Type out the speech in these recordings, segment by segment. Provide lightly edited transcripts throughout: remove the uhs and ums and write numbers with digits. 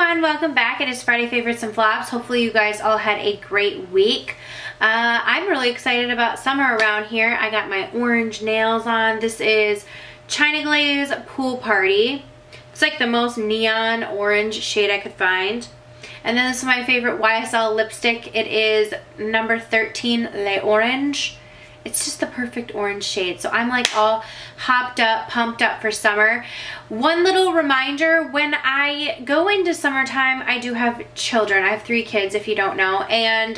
everyone, welcome back. It is Friday Favorites and Flops. Hopefully you guys all had a great week. I'm really excited about summer around here. I got my orange nails on. This is China Glaze Pool Party. It's like the most neon orange shade I could find. And then this is my favorite YSL lipstick. It is number 13 Le Orange. It's just the perfect orange shade. So I'm like all hopped up, pumped up for summer. One little reminder, when I go into summertime, I do have children. I have 3 kids if you don't know. And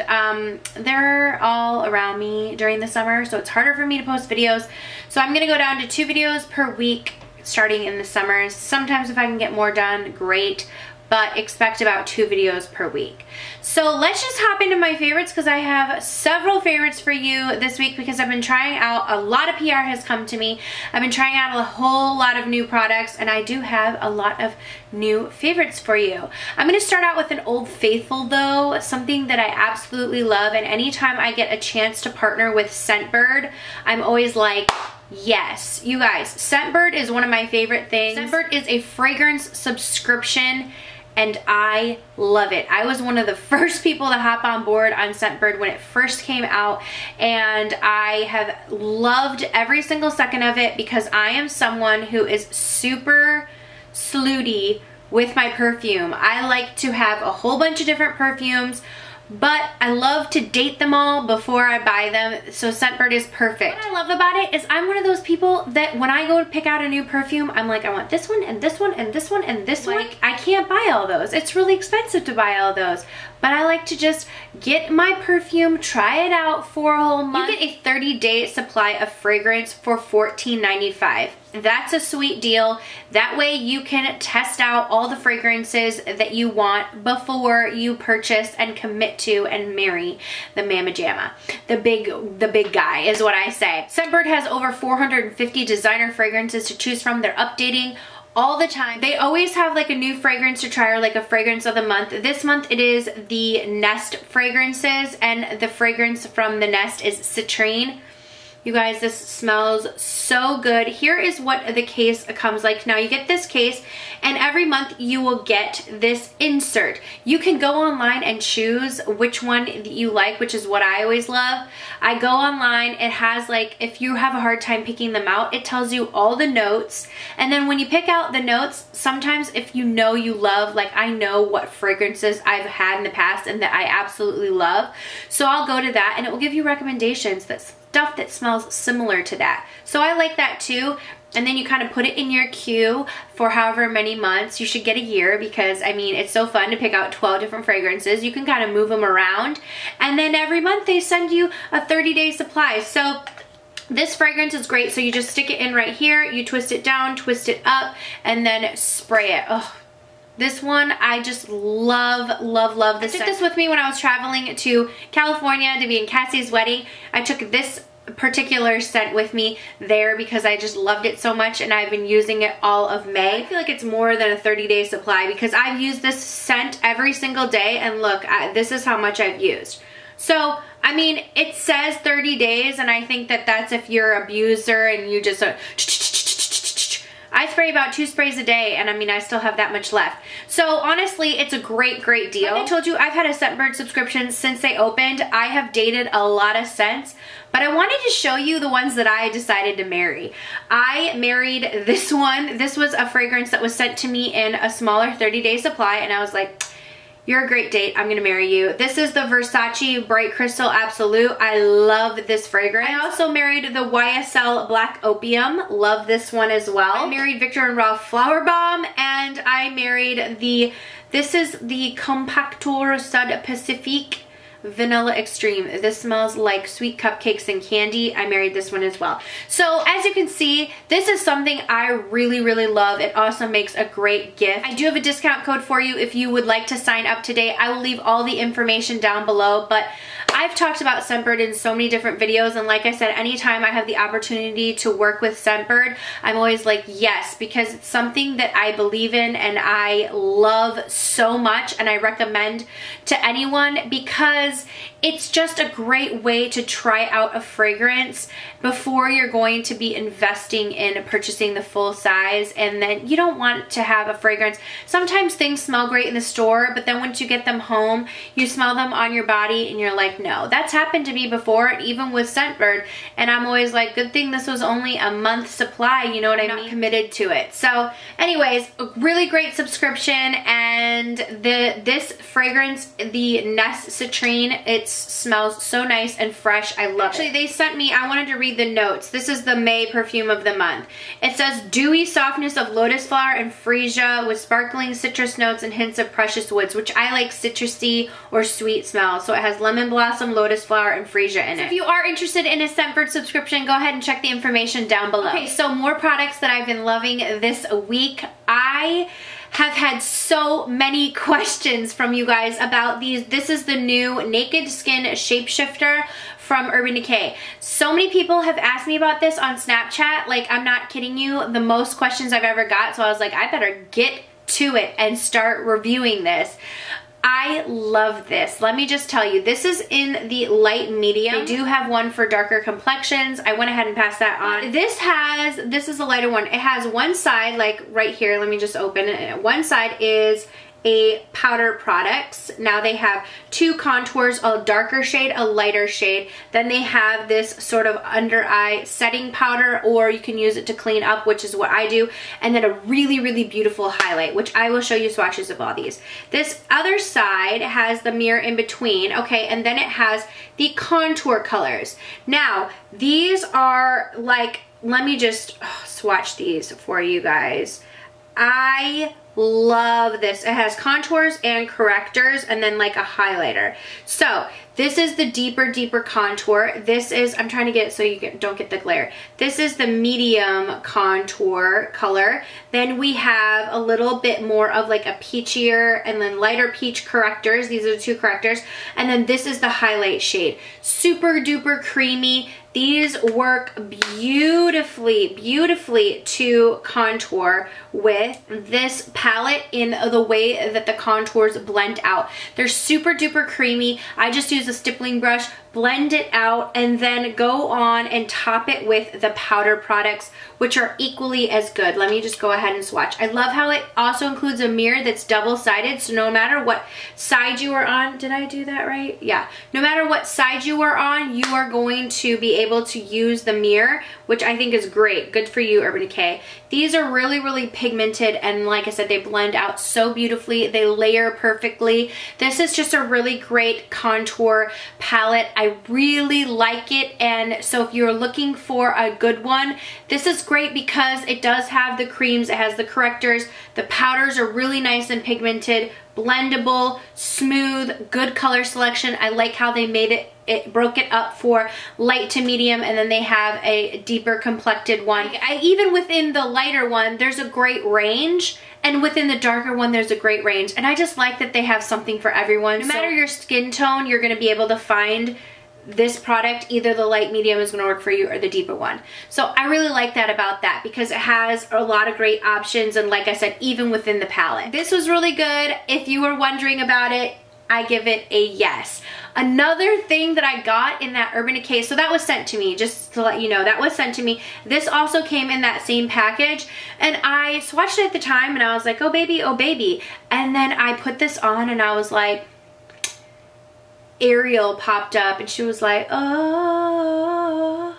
they're all around me during the summer. So it's harder for me to post videos. So I'm gonna go down to 2 videos per week starting in the summer. Sometimes if I can get more done, great. But expect about 2 videos per week. So let's just hop into my favorites because I have several favorites for you this week because I've been trying out, a lot of PR has come to me. I've been trying out a whole lot of new products and I do have a lot of new favorites for you. I'm going to start out with an Old Faithful though, something that I absolutely love, and anytime I get a chance to partner with Scentbird, I'm always like, yes. You guys, Scentbird is one of my favorite things. Scentbird is a fragrance subscription and I love it. I was one of the first people to hop on board on Scentbird when it first came out, and I have loved every single second of it because I am someone who is super slutty with my perfume. I like to have a whole bunch of different perfumes, but I love to date them all before I buy them, so Scentbird is perfect. What I love about it is I'm one of those people that when I go to pick out a new perfume, I'm like, I want this one and this one and this one and this one. Like, I can't buy all those. It's really expensive to buy all those. But I like to just get my perfume, try it out for a whole month. You get a 30-day supply of fragrance for $14.95. That's a sweet deal. That way you can test out all the fragrances that you want before you purchase and commit to and marry the Mamma Jamma. The big guy is what I say. Scentbird has over 450 designer fragrances to choose from. They're updating all the time. They always have like a new fragrance to try or like a fragrance of the month. This month it is the Nest fragrances, and the fragrance from the Nest is Citrine. You guys, this smells so good. Here is what the case comes like. Now you get this case and every month you will get this insert. You can go online and choose which one that you like, which is what I always love. I go online, it has like, if you have a hard time picking them out, it tells you all the notes. And then when you pick out the notes, sometimes if you know you love, like I know what fragrances I've had in the past and that I absolutely love. So I'll go to that and it will give you recommendations that's stuff that smells similar to that. So I like that too. And then you kind of put it in your queue for however many months. You should get a year because I mean it's so fun to pick out 12 different fragrances. You can kind of move them around, and then every month they send you a 30-day supply. So this fragrance is great. So you just stick it in right here, you twist it down, twist it up, and then spray it. Oh, this one, I just love, love, love this. I took this with me when I was traveling to California to be in Cassie's wedding. I took this particular scent with me there because I just loved it so much, and I've been using it all of May. I feel like it's more than a 30-day supply because I've used this scent every single day, and look, this is how much I've used. So, I mean, it says 30 days, and I think that that's if you're an abuser and you just I spray about 2 sprays a day, and I mean, I still have that much left. So honestly, it's a great, great deal. Like I told you, I've had a Scentbird subscription since they opened. I have dated a lot of scents, but I wanted to show you the ones that I decided to marry. I married this one. This was a fragrance that was sent to me in a smaller 30-day supply, and I was like, you're a great date, I'm gonna marry you. This is the Versace Bright Crystal Absolute. I love this fragrance. I also married the YSL Black Opium. Love this one as well. I married Victor & Rolf Flower Bomb, and I married this is the Compacteur Sud Pacifique Vanilla Extreme. This smells like sweet cupcakes and candy. I married this one as well. So as you can see, this is something I really, really love. It also makes a great gift. I do have a discount code for you if you would like to sign up today. I will leave all the information down below, but I've talked about Scentbird in so many different videos, and like I said, anytime I have the opportunity to work with Scentbird, I'm always like, yes, because it's something that I believe in and I love so much, and I recommend to anyone because it's just a great way to try out a fragrance before you're going to be investing in purchasing the full size. And then you don't want to have a fragrance. Sometimes things smell great in the store, but then once you get them home, you smell them on your body and you're like, no. That's happened to me before, even with Scentbird, and I'm always like, good thing this was only a month supply, you know what I mean? Not committed to it. So anyways, a really great subscription, and this fragrance, the Nest Citrine, it smells so nice and fresh. I love it. Actually, they sent me, I wanted to read the notes. This is the May perfume of the month. It says, dewy softness of lotus flower and freesia with sparkling citrus notes and hints of precious woods, which I like citrusy or sweet smells. So it has lemon blossom, lotus flower, and freesia in it. So if you are interested in a Scentbird subscription, go ahead and check the information down below. Okay, so more products that I've been loving this week. I have had so many questions from you guys about these. This is the new Naked Skin Shapeshifter from Urban Decay. So many people have asked me about this on Snapchat. Like, I'm not kidding you, the most questions I've ever got. So I was like, I better get to it and start reviewing this. I love this. Let me just tell you, this is in the light medium. They do have one for darker complexions. I went ahead and passed that on. This is a lighter one. It has one side, like right here, let me just open it. One side is a powder products. Now they have two contours, a darker shade, a lighter shade. Then they have this sort of under eye setting powder, or you can use it to clean up, which is what I do. And then a really, really beautiful highlight, which I will show you swatches of all these. This other side has the mirror in between, okay, and then it has the contour colors. Now, these are like, let me just swatch these for you guys. I love this. It has contours and correctors and then like a highlighter. So this is the deeper contour. This is, I'm trying to get it so you don't get the glare. This is the medium contour color. Then we have a little bit more of like a peachier and then lighter peach correctors. These are the two correctors. And then this is the highlight shade. Super duper creamy. These work beautifully to contour with this palette in the way that the contours blend out. They're super duper creamy. I just use a stippling brush, blend it out, and then go on and top it with the powder products, which are equally as good. Let me just go ahead and swatch. I love how it also includes a mirror that's double-sided, so no matter what side you are on, did I do that right? Yeah. No matter what side you are on, you are going to be able to use the mirror, which I think is great. Good for you, Urban Decay. These are really pigmented, and like I said, they blend out so beautifully. They layer perfectly. This is just a really great contour palette. I really like it, and so if you're looking for a good one, this is great because it does have the creams, it has the correctors, the powders are really nice and pigmented, blendable, smooth, good color selection. I like how they made it. It broke it up for light to medium, and then they have a deeper complected one. Even within the lighter one, there's a great range, and within the darker one, there's a great range. And I just like that they have something for everyone. No matter your skin tone, you're gonna be able to find this product. Either the light medium is gonna work for you or the deeper one. So I really like that about that because it has a lot of great options, and like I said, even within the palette. This was really good. If you were wondering about it, I give it a yes. Another thing that I got in that Urban Decay, so that was sent to me, just to let you know, that was sent to me. This also came in that same package, and I swatched it at the time and I was like, oh baby, oh baby. And then I put this on and I was like, Ariel popped up and she was like, oh.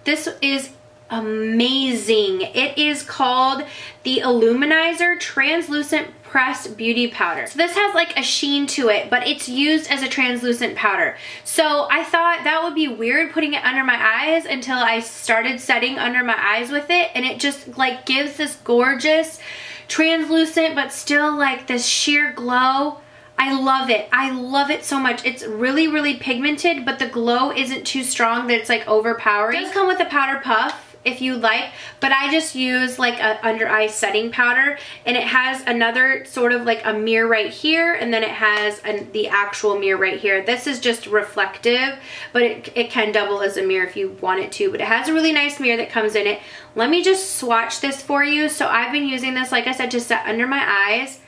This is amazing. It is called the Illuminizer Translucent Pressed Beauty Powder. So this has like a sheen to it, but it's used as a translucent powder. So I thought that would be weird putting it under my eyes until I started setting under my eyes with it, and it just like gives this gorgeous translucent but still like this sheer glow. I love it. I love it so much. It's really pigmented, but the glow isn't too strong that it's like overpowering. It does come with a powder puff. if you like, but I just use like a under eye setting powder, and it has another sort of like a mirror right here, and then it has the actual mirror right here. This is just reflective, but it can double as a mirror if you want it to, but it has a really nice mirror that comes in it. Let me just swatch this for you. So I've been using this, like I said, to set under my eyes.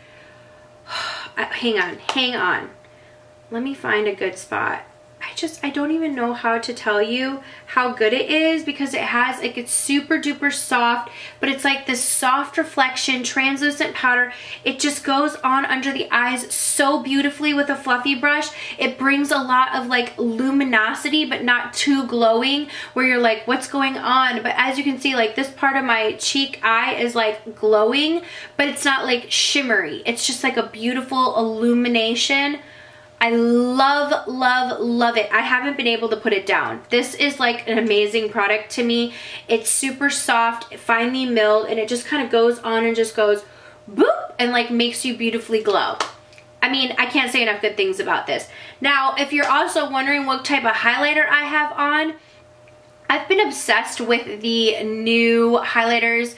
Hang on. Let me find a good spot. I don't even know how to tell you how good it is, because it has, like, it's super duper soft, but it's like this soft reflection, translucent powder. It just goes on under the eyes so beautifully with a fluffy brush. It brings a lot of like luminosity, but not too glowing, where you're like, what's going on? But as you can see, like, this part of my cheek eye is like glowing, but it's not like shimmery. It's just like a beautiful illumination. I love, love, love it. I haven't been able to put it down. This is like an amazing product to me. It's super soft, finely milled, and it just kind of goes on and just goes boop and like makes you beautifully glow. I mean, I can't say enough good things about this. Now, if you're also wondering what type of highlighter I have on, I've been obsessed with the new highlighters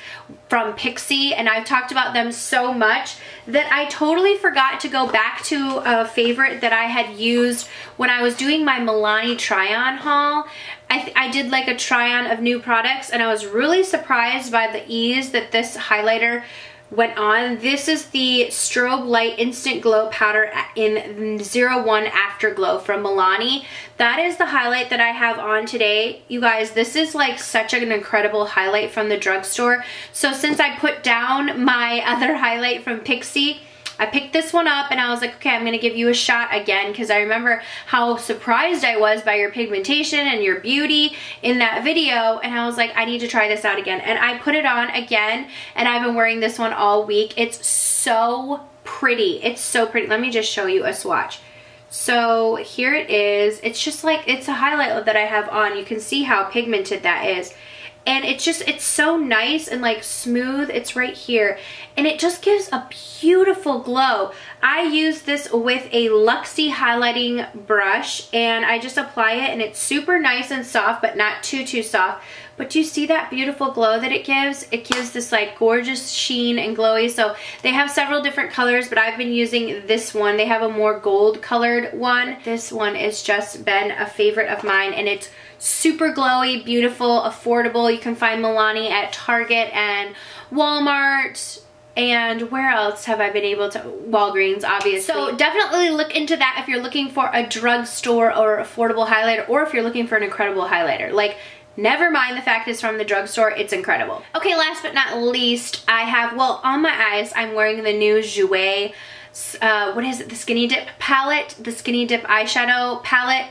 from Pixi, and I've talked about them so much that I totally forgot to go back to a favorite that I had used when I was doing my Milani try-on haul. I did like a try-on of new products, and I was really surprised by the ease that this highlighter went on. This is the Strobelight Instant Glow Powder in 01 Afterglow from Milani. That is the highlight that I have on today. You guys, this is like such an incredible highlight from the drugstore. So since I put down my other highlight from Pixi, I picked this one up and I was like, okay, I'm gonna give you a shot again, because I remember how surprised I was by your pigmentation and your beauty in that video, and I was like, I need to try this out again. And I put it on again, and I've been wearing this one all week. It's so pretty. It's so pretty. Let me just show you a swatch. So here it is. It's just like, it's a highlight that I have on. You can see how pigmented that is. And it's just, it's so nice and like smooth. It's right here. And it just gives a beautiful glow. I use this with a Luxie highlighting brush, and I just apply it, and it's super nice and soft, but not too soft. But do you see that beautiful glow that it gives? It gives this like gorgeous sheen and glowy. So they have several different colors, but I've been using this one. They have a more gold colored one. This one has just been a favorite of mine, and it's super glowy, beautiful, affordable. You can find Milani at Target and Walmart. And where else have I been able to? Walgreens, obviously. So definitely look into that if you're looking for a drugstore or affordable highlighter, or if you're looking for an incredible highlighter. Like, never mind the fact it's from the drugstore, it's incredible. Okay, last but not least, I have, well, on my eyes, I'm wearing the new Jouer, what is it, the Skinny Dip palette, the Skinny Dip eyeshadow palette.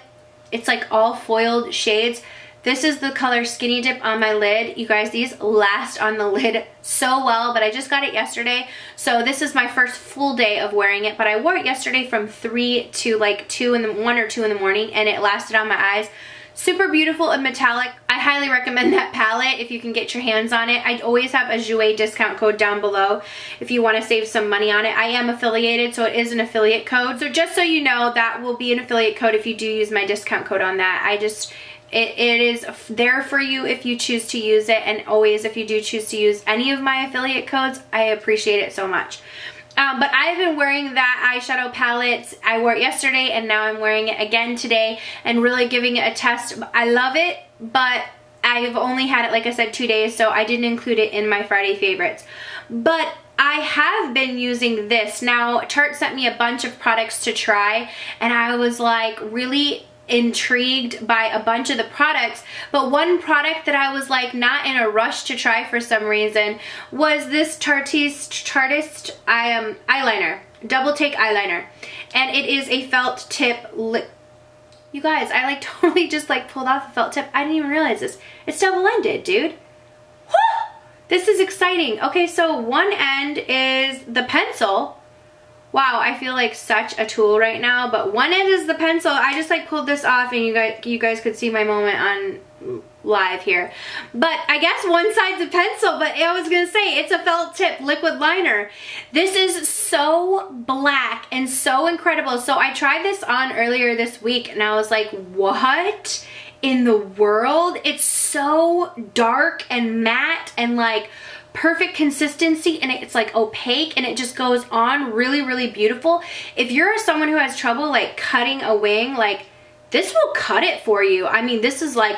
It's like all foiled shades. This is the color Skinny Dip on my lid. You guys, these last on the lid so well, but I just got it yesterday. So this is my first full day of wearing it, but I wore it yesterday from 3 to like 1 or 2 in the morning, and it lasted on my eyes. Super beautiful and metallic. I highly recommend that palette if you can get your hands on it. I always have a Jouer discount code down below if you want to save some money on it. I am affiliated, so it is an affiliate code. So just so you know, that will be an affiliate code if you do use my discount code on that. It is there for you if you choose to use it, and always if you do choose to use any of my affiliate codes, I appreciate it so much. But I've been wearing that eyeshadow palette. I wore it yesterday, and now I'm wearing it again today and really giving it a test. I love it, but I've only had it, like I said, 2 days, so I didn't include it in my Friday favorites. But I have been using this. Now, Tarte sent me a bunch of products to try, and I was like really intrigued by a bunch of the products, but one product that I was like not in a rush to try for some reason was this Tarteist eyeliner, double take eyeliner, and it is a felt tip lip. You guys, I like totally just like pulled off a felt tip. I didn't even realize this. It's double-ended, dude. Woo! This is exciting. Okay, so one end is the pencil. Wow, I feel like such a tool right now, but one end is the pencil. I just like pulled this off, and you guys could see my moment on live here. But I guess one side's a pencil, but I was gonna say it's a felt tip liquid liner. This is so black and so incredible. So I tried this on earlier this week, and I was like, what? in the world. It's so dark and matte and like perfect consistency, and it's like opaque, and it just goes on really, really beautiful. If you're someone who has trouble like cutting a wing, like this will cut it for you. I mean, this is like,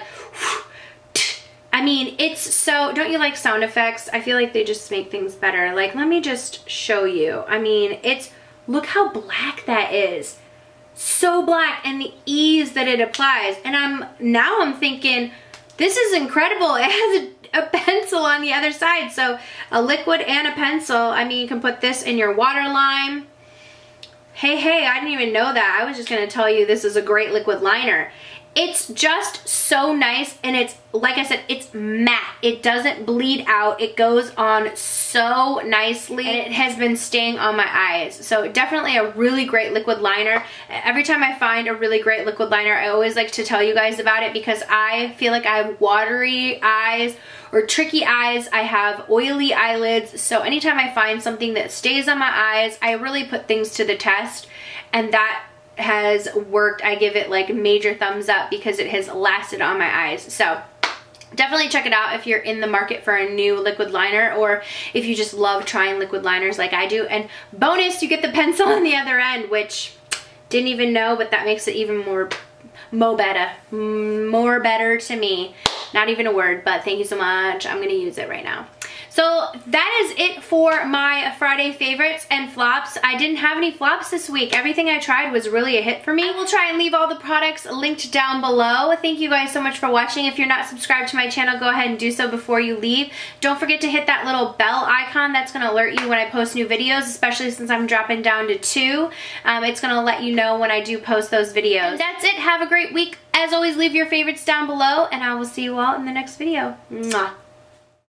I mean, it's so, don't you like sound effects? I feel like they just make things better. Like, let me just show you. I mean, it's, look how black that is. So black, and the ease that it applies. And now I'm thinking, this is incredible. It has a pencil on the other side. So a liquid and a pencil. I mean, you can put this in your waterline. Hey, I didn't even know that. I was just gonna tell you this is a great liquid liner. It's just so nice, and it's, like I said, it's matte. It doesn't bleed out. It goes on so nicely, and it has been staying on my eyes. So definitely a really great liquid liner. Every time I find a really great liquid liner, I always like to tell you guys about it, because I feel like I have watery eyes or tricky eyes. I have oily eyelids. So anytime I find something that stays on my eyes, I really put things to the test, and that has worked. I give it like major thumbs up because it has lasted on my eyes. So definitely check it out if you're in the market for a new liquid liner, or if you just love trying liquid liners like I do. And bonus, you get the pencil on the other end, which didn't even know, but that makes it even more better to me. Not even a word, but thank you so much. I'm gonna use it right now. So that is it for my Friday favorites and flops. I didn't have any flops this week. Everything I tried was really a hit for me. I will try and leave all the products linked down below. Thank you guys so much for watching. If you're not subscribed to my channel, go ahead and do so before you leave. Don't forget to hit that little bell icon. That's gonna alert you when I post new videos, especially since I'm dropping down to 2. It's gonna let you know when I do post those videos. And that's it. Have a great week. As always, leave your favorites down below, and I will see you all in the next video. Mwah.